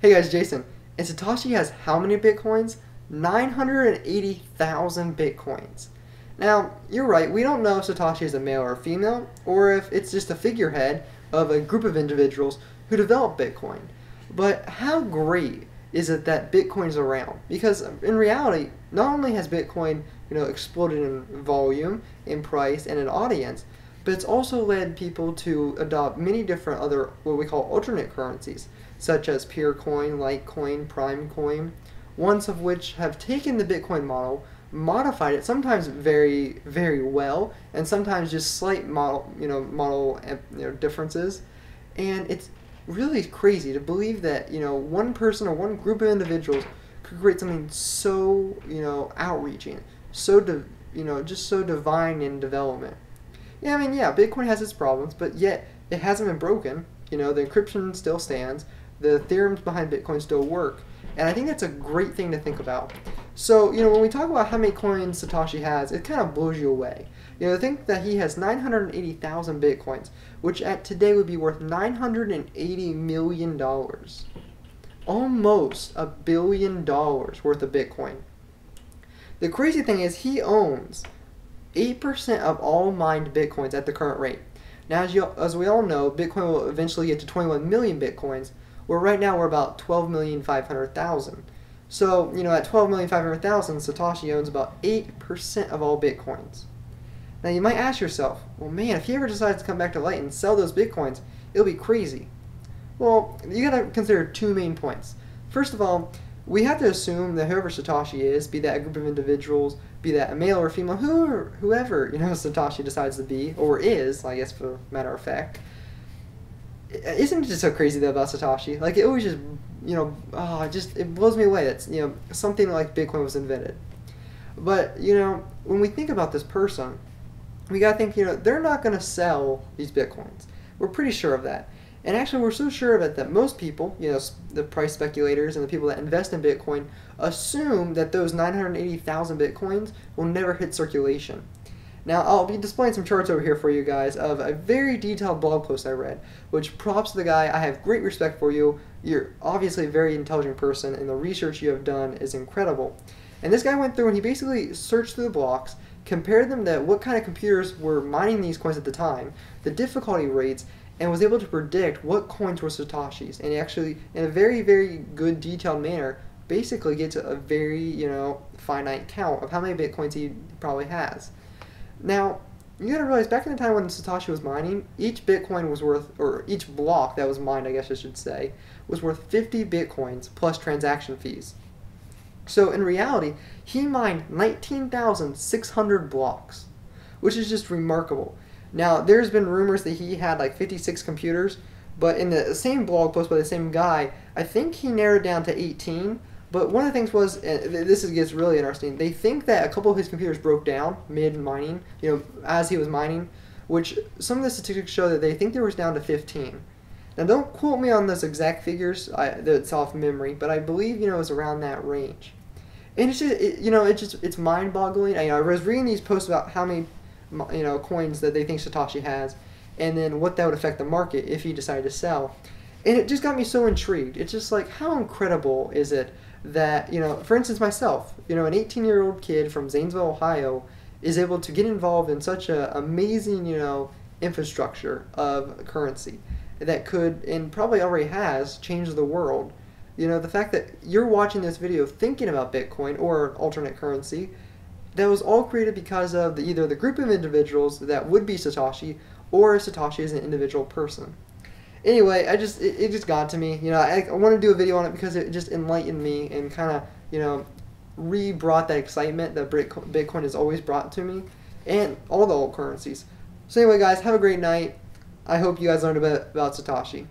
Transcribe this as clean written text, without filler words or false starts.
Hey guys, Jason. And Satoshi has how many bitcoins? 980,000 bitcoins. Now, you're right, we don't know if Satoshi is a male or a female, or if it's just a figurehead of a group of individuals who developed Bitcoin. But how great is it that Bitcoin is around? Because in reality, not only has Bitcoin exploded in volume, in price, and in audience, but it's also led people to adopt many different other what we call alternate currencies, such as Peercoin, Litecoin, Primecoin, ones of which have taken the Bitcoin model, modified it, sometimes very, very well, and sometimes just slight model differences. And it's really crazy to believe that one person or one group of individuals could create something so outreaching, so just so divine in development. Yeah, I mean, yeah, Bitcoin has its problems, but yet it hasn't been broken. The encryption still stands. The theorems behind Bitcoin still work. And I think that's a great thing to think about. So, when we talk about how many coins Satoshi has, it kind of blows you away. Think that he has 980,000 Bitcoins, which at today would be worth $980 million. Almost $1 billion worth of Bitcoin. The crazy thing is he owns 8% of all mined Bitcoins at the current rate. Now, as we all know, Bitcoin will eventually get to 21 million Bitcoins, where right now we're about 12,500,000. So, at 12,500,000, Satoshi owns about 8% of all Bitcoins. Now, you might ask yourself, well, man, if he ever decides to come back to light and sell those Bitcoins, it'll be crazy. Well, you gotta consider two main points. First of all, we have to assume that whoever Satoshi is, be that a group of individuals, be that a male or a female, whoever Satoshi decides to be, or is, I guess for matter of fact, isn't it just so crazy though about Satoshi? Like, it always just, it blows me away that, something like Bitcoin was invented. But, when we think about this person, we gotta think, they're not gonna sell these Bitcoins. We're pretty sure of that. And actually, we're so sure of it that most people, the price speculators and the people that invest in Bitcoin, assume that those 980,000 Bitcoins will never hit circulation. Now, I'll be displaying some charts over here for you guys of a very detailed blog post I read, which props to the guy. I have great respect for you. You're obviously a very intelligent person, and the research you have done is incredible. And this guy went through and he basically searched through the blocks, compared them to what kind of computers were mining these coins at the time, the difficulty rates, and was able to predict what coins were Satoshis. And he actually, in a very, very good detailed manner, basically gets a very, finite count of how many Bitcoins he probably has. Now, you gotta realize, back in the time when Satoshi was mining, each Bitcoin was worth, or each block that was mined, I guess I should say, was worth 50 Bitcoins plus transaction fees. So in reality, he mined 19,600 blocks, which is just remarkable. Now, there's been rumors that he had like 56 computers, but in the same blog post by the same guy, I think he narrowed down to 18. But one of the things was, and this gets really interesting, they think that a couple of his computers broke down mid-mining, as he was mining, which some of the statistics show that they think there was down to 15. Now, don't quote me on those exact figures, that's off memory, but I believe, it was around that range. And it's just, it's mind-boggling. I was reading these posts about how many, coins that they think Satoshi has, and then what that would affect the market if he decided to sell. And it just got me so intrigued. It's just like, how incredible is it that, for instance, myself, an 18-year-old kid from Zanesville, Ohio, is able to get involved in such an amazing, infrastructure of currency that could, and probably already has, changed the world. The fact that you're watching this video thinking about Bitcoin or an alternate currency, that was all created because of either the group of individuals that would be Satoshi, or Satoshi as an individual person. Anyway, it just got to me. I want to do a video on it because it just enlightened me and kind of, re-brought that excitement that Bitcoin has always brought to me, and all the alt currencies. So anyway, guys, have a great night. I hope you guys learned a bit about Satoshi.